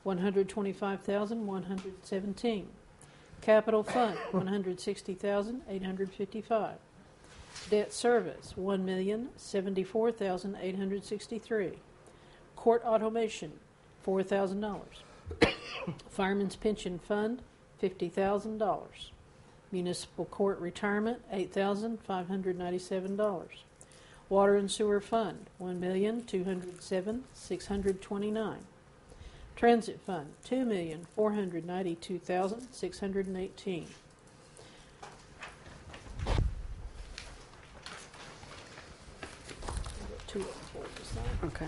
$125,117. Capital Fund, $160,855. Debt Service, $1,074,863. Court Automation, $4,000. Fireman's Pension Fund, $50,000. Municipal Court Retirement, $8,597. Water and Sewer Fund, $1,207,629. Transit Fund, $2,492,618. Two of them for you to sign. Okay.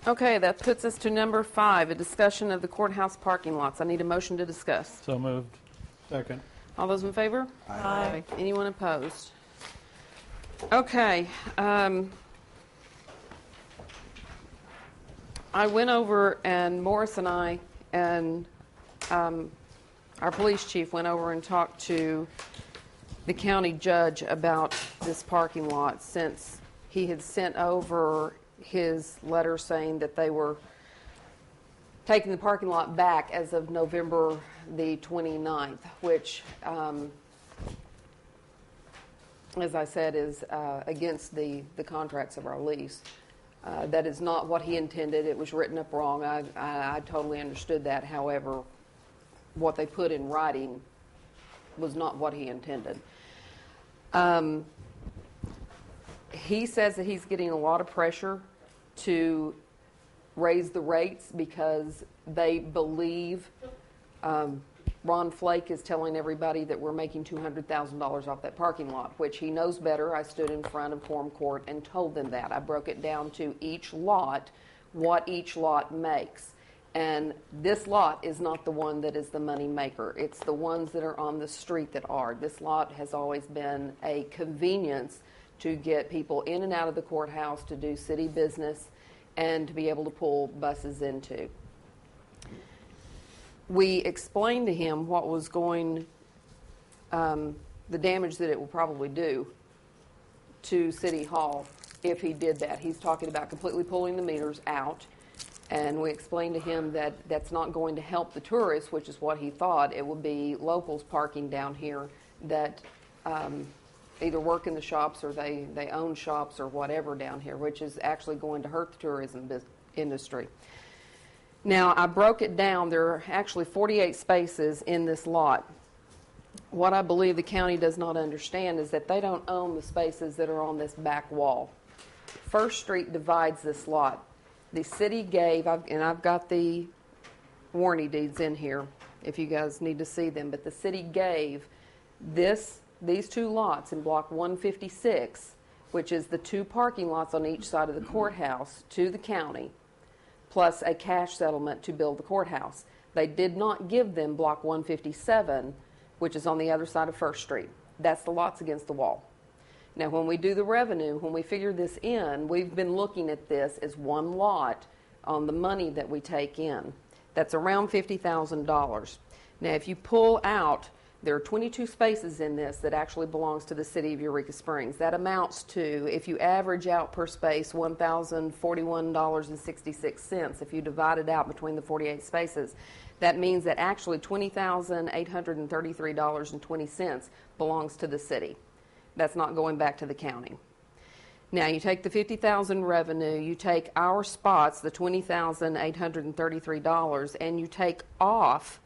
Okay, that puts us to number 5, a discussion of the courthouse parking lots. I need a motion to discuss. So moved. Second. All those in favor? Aye. Anyone opposed? Okay. I went over, and Morris and I and our police chief went over and talked to the county judge about this parking lot, since he had sent over his letter saying that they were taking the parking lot back as of November the 29th, which, as I said, is against the contracts of our lease. That is not what he intended. It was written up wrong. I totally understood that. However, what they put in writing was not what he intended. He says that he's getting a lot of pressure to raise the rates because they believe Ron Flake is telling everybody that we're making $200,000 off that parking lot, which he knows better. I stood in front of quorum court and told them that. I broke it down to each lot, what each lot makes. And this lot is not the one that is the money maker. It's the ones that are on the street that are. This lot has always been a convenience to get people in and out of the courthouse, to do city business, and to be able to pull buses into. We explained to him what was going, the damage that it will probably do to City Hall if he did that. He's talking about completely pulling the meters out, and we explained to him that that's not going to help the tourists, which is what he thought. It would be locals parking down here that either work in the shops or they own shops or whatever down here, which is actually going to hurt the tourism industry. Now, I broke it down. There are actually 48 spaces in this lot. What I believe the county does not understand is that they don't own the spaces that are on this back wall. First Street divides this lot. The city gave, and I've got the warranty deeds in here if you guys need to see them, but the city gave these two lots in block 156, which is the two parking lots on each side of the courthouse, to the county, plus a cash settlement to build the courthouse. They did not give them block 157, which is on the other side of First Street. That's the lots against the wall. Now, when we do the revenue, when we figure this in, we've been looking at this as one lot on the money that we take in. That's around $50,000. Now, if you pull out, there are 22 spaces in this that actually belongs to the city of Eureka Springs. That amounts to, if you average out per space, $1,041.66. If you divide it out between the 48 spaces, that means that actually $20,833.20 belongs to the city. That's not going back to the county. Now, you take the $50,000 revenue, you take our spots, the $20,833, and you take off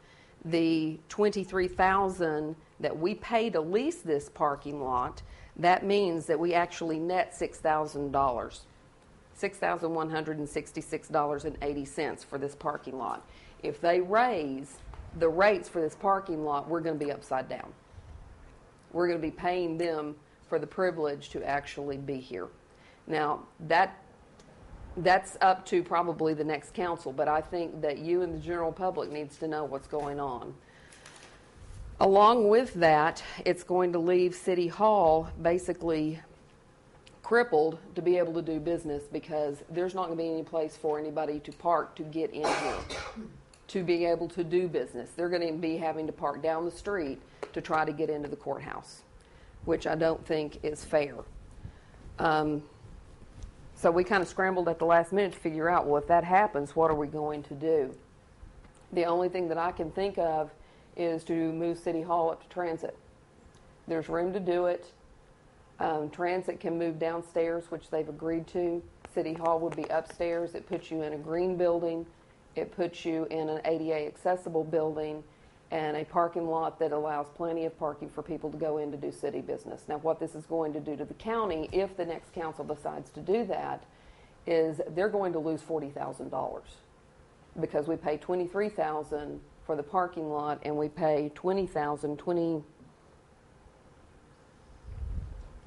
the $23,000 that we pay to lease this parking lot. That means that we actually net $6,000, $6,166.80 for this parking lot. If they raise the rates for this parking lot, we're going to be upside down. We're going to be paying them for the privilege to actually be here. Now, that's up to probably the next council, but I think that you and the general public needs to know what's going on. Along with that, it's going to leave City Hall basically crippled to be able to do business, because there's not going to be any place for anybody to park to get in here. to be able to do business. They're going to be having to park down the street to try to get into the courthouse, which I don't think is fair. So we kind of scrambled at the last minute to figure out, well, if that happens, what are we going to do? The only thing that I can think of is to move City Hall up to Transit. There's room to do it. Transit can move downstairs, which they've agreed to. City Hall would be upstairs. It puts you in a green building. It puts you in an ADA accessible building and a parking lot that allows plenty of parking for people to go in to do city business. Now, what this is going to do to the county, if the next council decides to do that, is they're going to lose $40,000 because we pay $23,000 for the parking lot and we pay $20,000,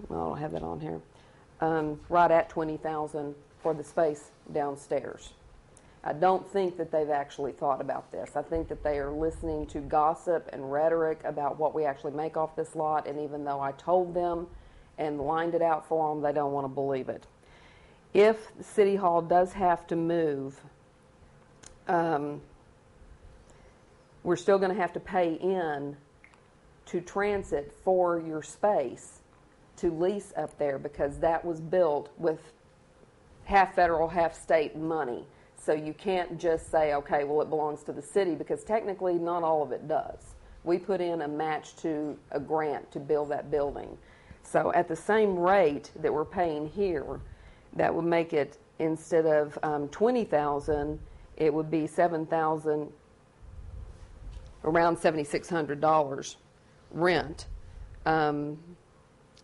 well, I don't have that on here, right at $20,000 for the space downstairs. I don't think that they've actually thought about this. I think that they are listening to gossip and rhetoric about what we actually make off this lot, and even though I told them and lined it out for them, they don't want to believe it. If City Hall does have to move, we're still going to have to pay in to Transit for your space to lease up there because that was built with half federal, half state money. So you can't just say, okay, well, it belongs to the city because technically not all of it does. We put in a match to a grant to build that building. So at the same rate that we're paying here, that would make it, instead of $20,000, it would be $7,000, around $7,600 rent.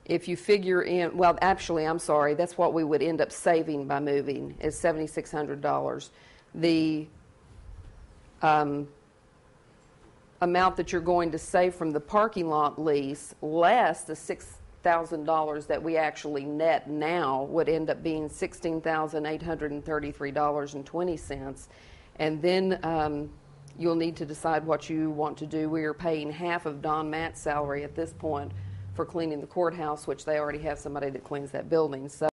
If you figure in, well, actually, I'm sorry, that's what we would end up saving by moving is $7,600. The amount that you're going to save from the parking lot lease, less the $6,000 that we actually net now, would end up being $16,833.20. And then you'll need to decide what you want to do. We are paying half of Don Matt's salary at this point for cleaning the courthouse, which they already have somebody that cleans that building. So